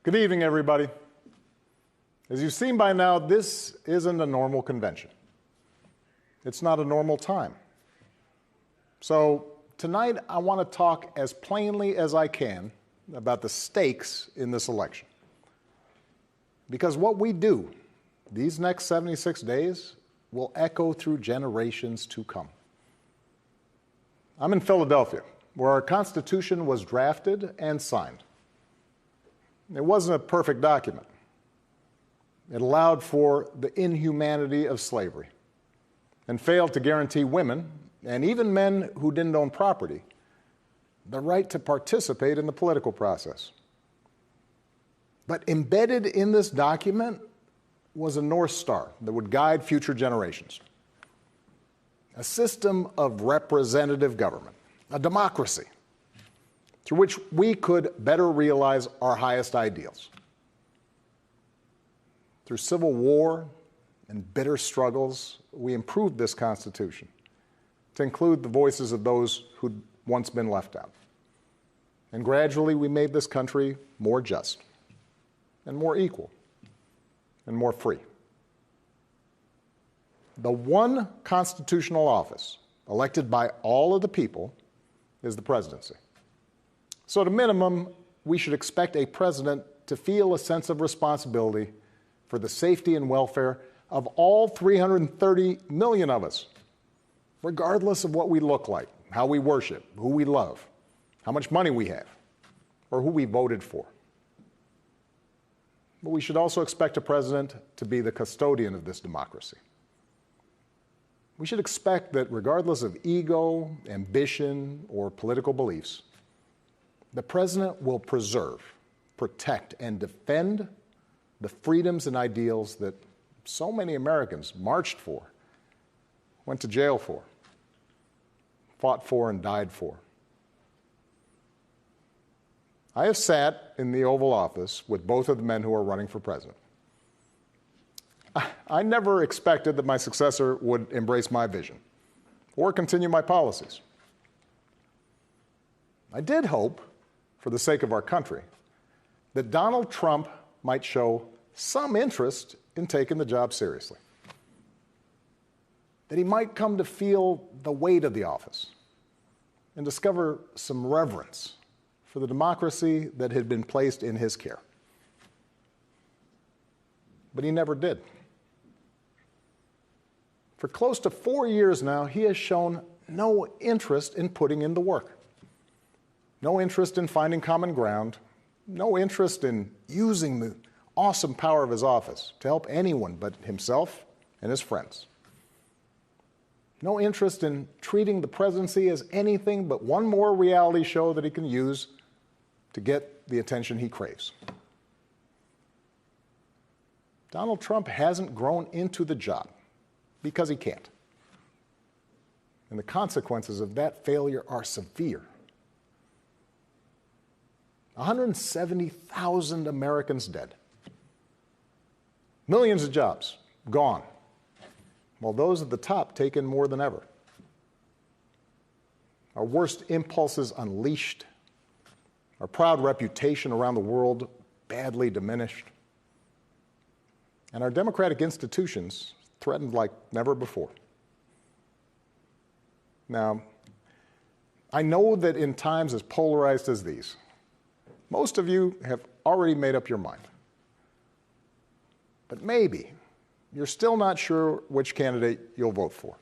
Good evening, everybody. As you've seen by now, this isn't a normal convention. It's not a normal time. So tonight, I want to talk as plainly as I can about the stakes in this election. Because what we do these next 76 days will echo through generations to come. I'm in Philadelphia, where our Constitution was drafted and signed. It wasn't a perfect document. It allowed for the inhumanity of slavery and failed to guarantee women, and even men who didn't own property, the right to participate in the political process. But embedded in this document was a North Star that would guide future generations. A system of representative government, a democracy, through which we could better realize our highest ideals. Through civil war and bitter struggles, we improved this Constitution to include the voices of those who'd once been left out. And gradually, we made this country more just and more equal and more free. The one constitutional office elected by all of the people is the presidency. So at a minimum, we should expect a president to feel a sense of responsibility for the safety and welfare of all 330 million of us, regardless of what we look like, how we worship, who we love, how much money we have, or who we voted for. But we should also expect a president to be the custodian of this democracy. We should expect that regardless of ego, ambition, or political beliefs, the president will preserve, protect, and defend the freedoms and ideals that so many Americans marched for, went to jail for, fought for, and died for. I have sat in the Oval Office with both of the men who are running for president. I never expected that my successor would embrace my vision or continue my policies. I did hope, for the sake of our country, that Donald Trump might show some interest in taking the job seriously. That he might come to feel the weight of the office and discover some reverence for the democracy that had been placed in his care. But he never did. For close to 4 years now, he has shown no interest in putting in the work. No interest in finding common ground, no interest in using the awesome power of his office to help anyone but himself and his friends. No interest in treating the presidency as anything but one more reality show that he can use to get the attention he craves. Donald Trump hasn't grown into the job because he can't. And the consequences of that failure are severe. 170,000 Americans dead. Millions of jobs gone, while those at the top take in more than ever. Our worst impulses unleashed, our proud reputation around the world badly diminished, and our democratic institutions threatened like never before. Now, I know that in times as polarized as these, most of you have already made up your mind. But maybe you're still not sure which candidate you'll vote for,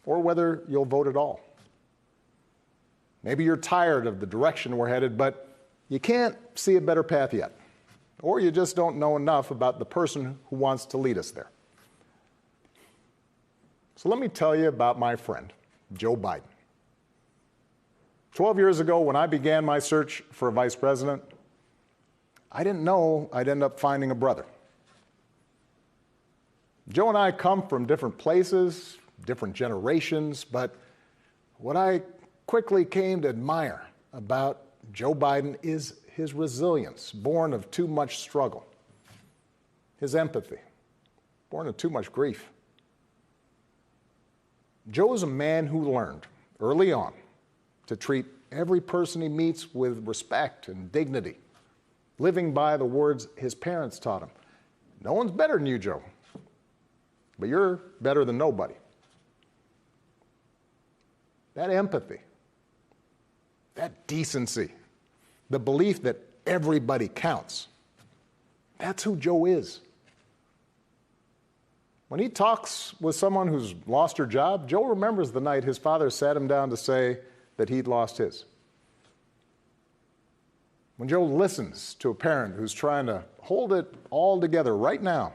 or whether you'll vote at all. Maybe you're tired of the direction we're headed, but you can't see a better path yet, or you just don't know enough about the person who wants to lead us there. So let me tell you about my friend, Joe Biden. 12 years ago, when I began my search for a vice president, I didn't know I'd end up finding a brother. Joe and I come from different places, different generations, but what I quickly came to admire about Joe Biden is his resilience, born of too much struggle, his empathy, born of too much grief. Joe is a man who learned early on to treat every person he meets with respect and dignity, living by the words his parents taught him. No one's better than you, Joe, but you're better than nobody. That empathy, that decency, the belief that everybody counts, that's who Joe is. When he talks with someone who's lost her job, Joe remembers the night his father sat him down to say that he'd lost his. When Joe listens to a parent who's trying to hold it all together right now,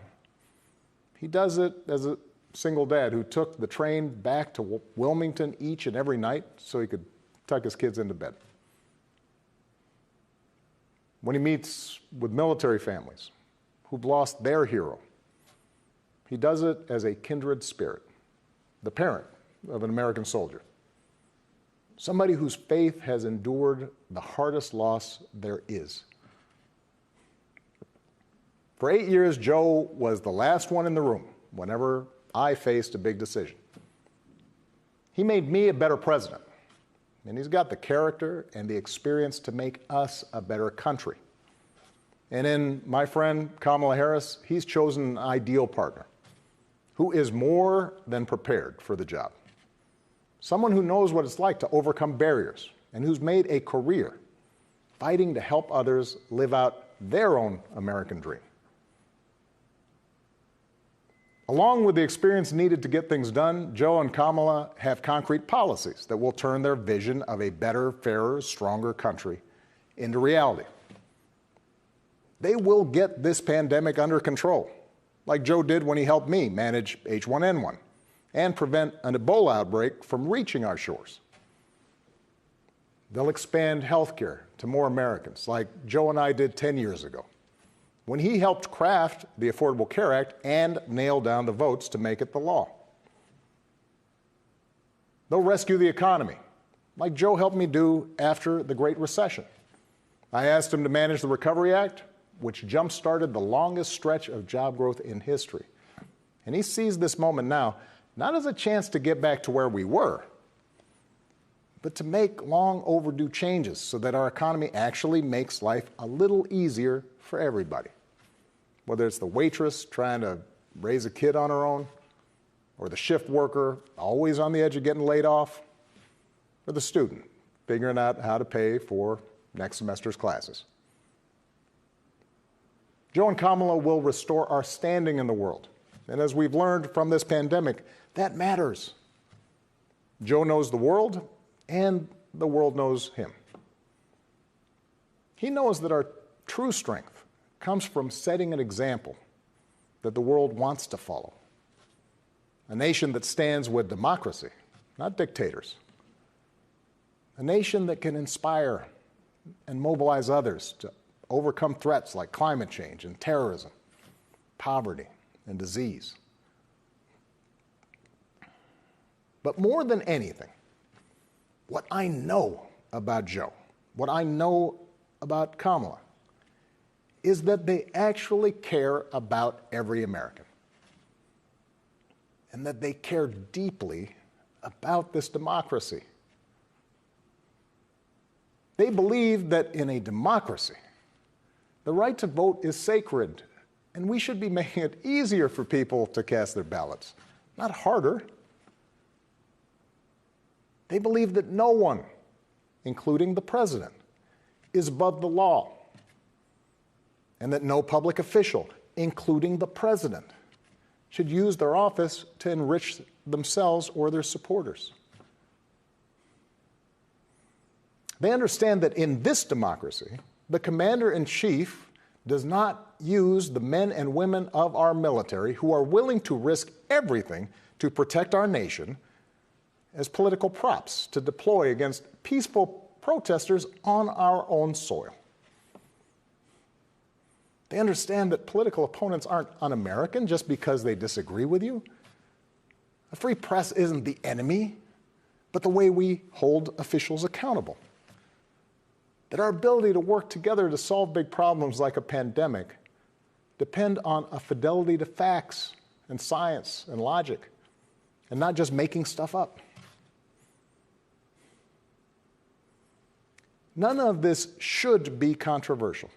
he does it as a single dad who took the train back to Wilmington each and every night so he could tuck his kids into bed. When he meets with military families who've lost their hero, he does it as a kindred spirit, the parent of an American soldier, somebody whose faith has endured the hardest loss there is. For 8 years, Joe was the last one in the room whenever I faced a big decision. He made me a better president, and he's got the character and the experience to make us a better country. And in my friend Kamala Harris, he's chosen an ideal partner who is more than prepared for the job. Someone who knows what it's like to overcome barriers and who's made a career fighting to help others live out their own American dream. Along with the experience needed to get things done, Joe and Kamala have concrete policies that will turn their vision of a better, fairer, stronger country into reality. They will get this pandemic under control, like Joe did when he helped me manage H1N1 and prevent an Ebola outbreak from reaching our shores. They'll expand health care to more Americans, like Joe and I did 10 years ago, when he helped craft the Affordable Care Act and nail down the votes to make it the law. They'll rescue the economy, like Joe helped me do after the Great Recession. I asked him to manage the Recovery Act, which jump-started the longest stretch of job growth in history. And he sees this moment now not as a chance to get back to where we were, but to make long overdue changes so that our economy actually makes life a little easier for everybody. Whether it's the waitress trying to raise a kid on her own, or the shift worker always on the edge of getting laid off, or the student figuring out how to pay for next semester's classes. Joe and Kamala will restore our standing in the world. And as we've learned from this pandemic, that matters. Joe knows the world, and the world knows him. He knows that our true strength comes from setting an example that the world wants to follow. A nation that stands with democracy, not dictators. A nation that can inspire and mobilize others to overcome threats like climate change and terrorism, poverty and disease. But more than anything, what I know about Joe, what I know about Kamala, is that they actually care about every American, and that they care deeply about this democracy. They believe that in a democracy, the right to vote is sacred, and we should be making it easier for people to cast their ballots, not harder. They believe that no one, including the president, is above the law, and that no public official, including the president, should use their office to enrich themselves or their supporters. They understand that in this democracy, the commander-in-chief does not use the men and women of our military who are willing to risk everything to protect our nation as political props to deploy against peaceful protesters on our own soil. They understand that political opponents aren't un-American just because they disagree with you. A free press isn't the enemy, but the way we hold officials accountable. That our ability to work together to solve big problems like a pandemic depend on a fidelity to facts and science and logic, and not just making stuff up. None of this should be controversial.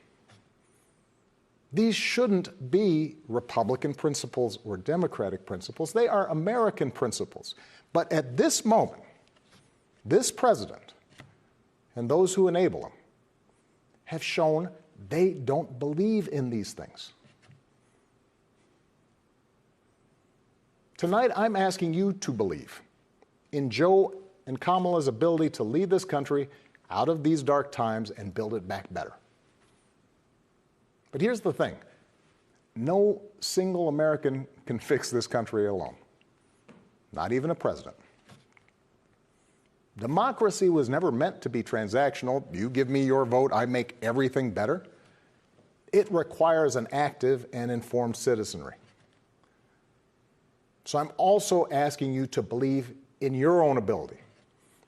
These shouldn't be Republican principles or Democratic principles. They are American principles. But at this moment, this president and those who enable him have shown they don't believe in these things. Tonight, I'm asking you to believe in Joe and Kamala's ability to lead this country out of these dark times and build it back better. But here's the thing. No single American can fix this country alone, not even a president. Democracy was never meant to be transactional. You give me your vote, I make everything better. It requires an active and informed citizenry. So I'm also asking you to believe in your own ability,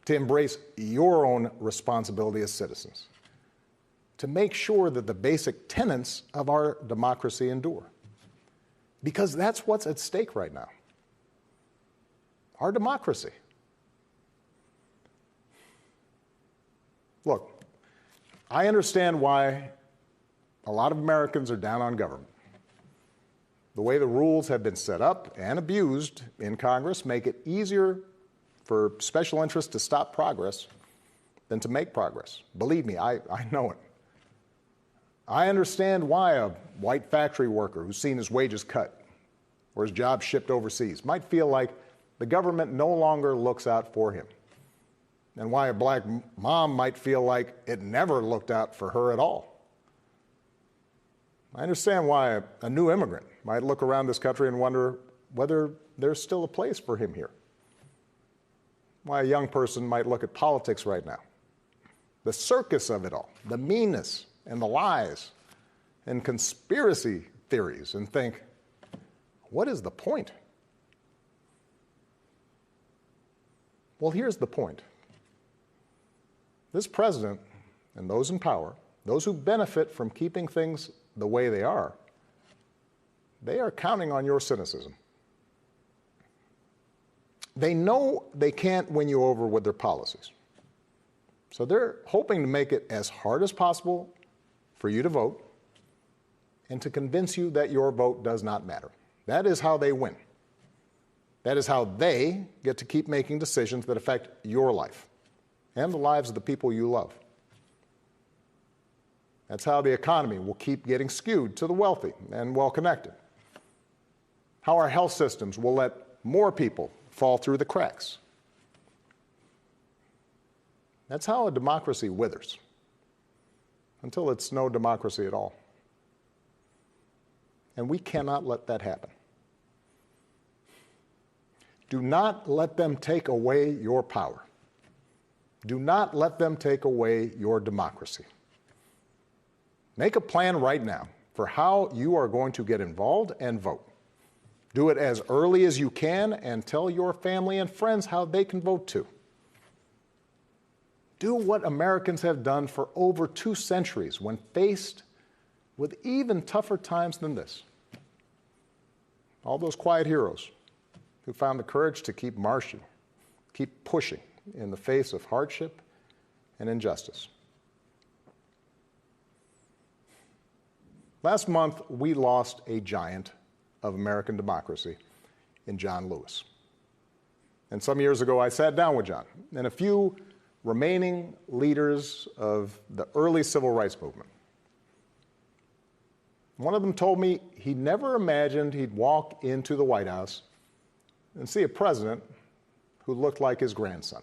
to embrace your own responsibility as citizens, to make sure that the basic tenets of our democracy endure. Because that's what's at stake right now. Our democracy. Look, I understand why a lot of Americans are down on government. The way the rules have been set up and abused in Congress make it easier for special interests to stop progress than to make progress. Believe me, I know it. I understand why a white factory worker who's seen his wages cut or his job shipped overseas might feel like the government no longer looks out for him, and why a black mom might feel like it never looked out for her at all. I understand why a new immigrant might look around this country and wonder whether there's still a place for him here. Why a young person might look at politics right now, the circus of it all, the meanness and the lies and conspiracy theories, and think, what is the point? Well, here's the point. This president and those in power, those who benefit from keeping things the way they are counting on your cynicism. They know they can't win you over with their policies. So they're hoping to make it as hard as possible for you to vote and to convince you that your vote does not matter. That is how they win. That is how they get to keep making decisions that affect your life and the lives of the people you love. That's how the economy will keep getting skewed to the wealthy and well-connected. How our health systems will let more people fall through the cracks. That's how a democracy withers, until it's no democracy at all. And we cannot let that happen. Do not let them take away your power. Do not let them take away your democracy. Make a plan right now for how you are going to get involved and vote. Do it as early as you can and tell your family and friends how they can vote too. Do what Americans have done for over 2 centuries when faced with even tougher times than this. All those quiet heroes who found the courage to keep marching, keep pushing in the face of hardship and injustice. Last month, we lost a giant of American democracy in John Lewis. And some years ago, I sat down with John and a few remaining leaders of the early civil rights movement. One of them told me he never imagined he'd walk into the White House and see a president who looked like his grandson.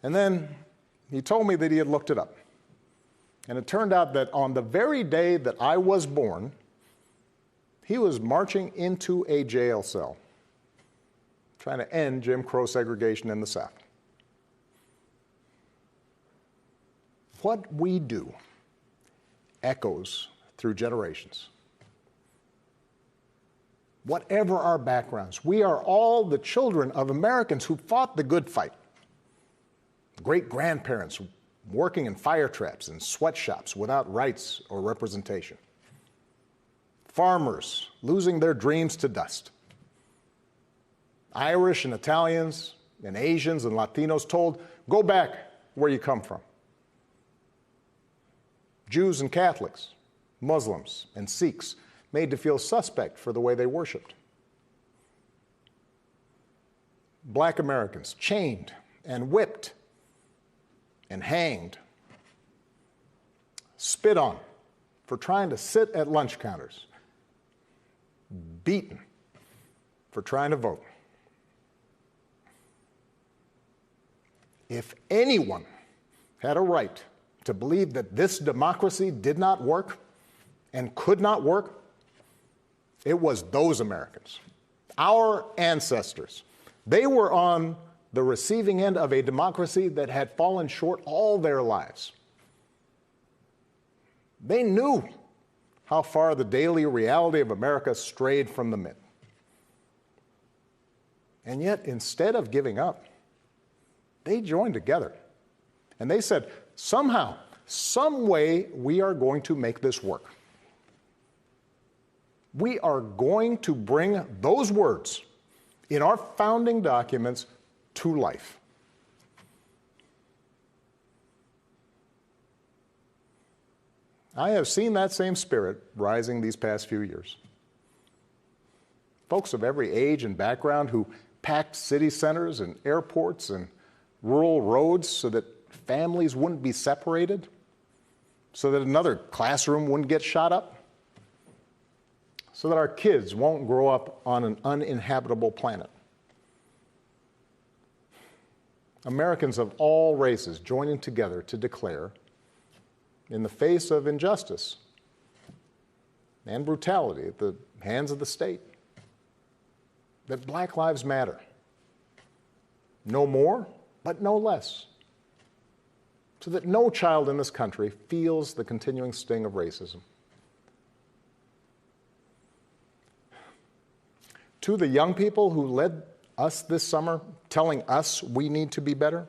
And then he told me that he had looked it up. And it turned out that on the very day that I was born, he was marching into a jail cell, trying to end Jim Crow segregation in the South. What we do echoes through generations. Whatever our backgrounds, we are all the children of Americans who fought the good fight. Great-grandparents working in fire traps and sweatshops without rights or representation. Farmers losing their dreams to dust. Irish and Italians and Asians and Latinos told, go back where you come from. Jews and Catholics Muslims, and Sikhs made to feel suspect for the way they worshiped. Black Americans chained and whipped and hanged, spit on for trying to sit at lunch counters, beaten for trying to vote. If anyone had a right to believe that this democracy did not work and could not work, it was those Americans, our ancestors. They were on the receiving end of a democracy that had fallen short all their lives. They knew how far the daily reality of America strayed from the myth. And yet, instead of giving up, they joined together. And they said, somehow, some way, we are going to make this work. We are going to bring those words in our founding documents to life. I have seen that same spirit rising these past few years. Folks of every age and background who packed city centers and airports and rural roads so that families wouldn't be separated, so that another classroom wouldn't get shot up, so that our kids won't grow up on an uninhabitable planet. Americans of all races joining together to declare, in the face of injustice and brutality at the hands of the state, that Black lives matter. No more, but no less. So that no child in this country feels the continuing sting of racism. To the young people who led us this summer, telling us we need to be better,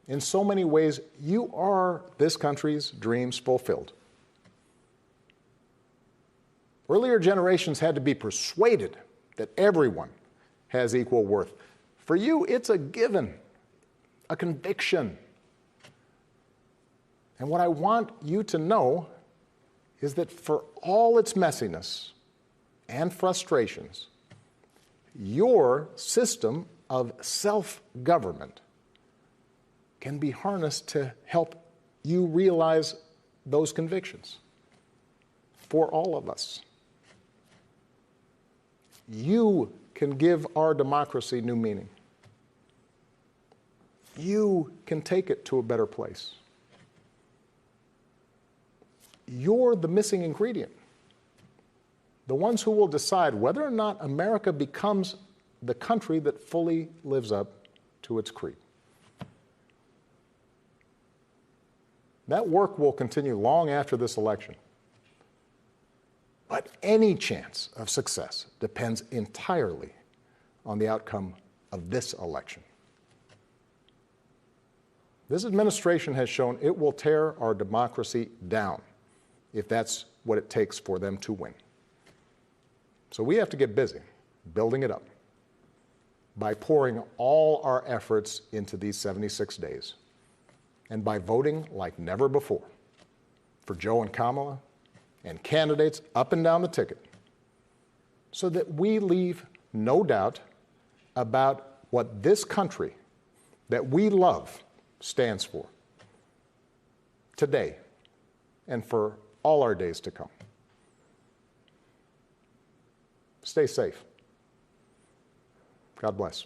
in so many ways, you are this country's dreams fulfilled. Earlier generations had to be persuaded that everyone has equal worth. For you, it's a given, a conviction. And what I want you to know is that for all its messiness and frustrations, your system of self-government can be harnessed to help you realize those convictions for all of us. You can give our democracy new meaning. You can take it to a better place. You're the missing ingredient. The ones who will decide whether or not America becomes the country that fully lives up to its creed. That work will continue long after this election. But any chance of success depends entirely on the outcome of this election. This administration has shown it will tear our democracy down if that's what it takes for them to win. So we have to get busy building it up by pouring all our efforts into these 76 days and by voting like never before for Joe and Kamala and candidates up and down the ticket so that we leave no doubt about what this country that we love stands for today and for all our days to come. Stay safe. God bless.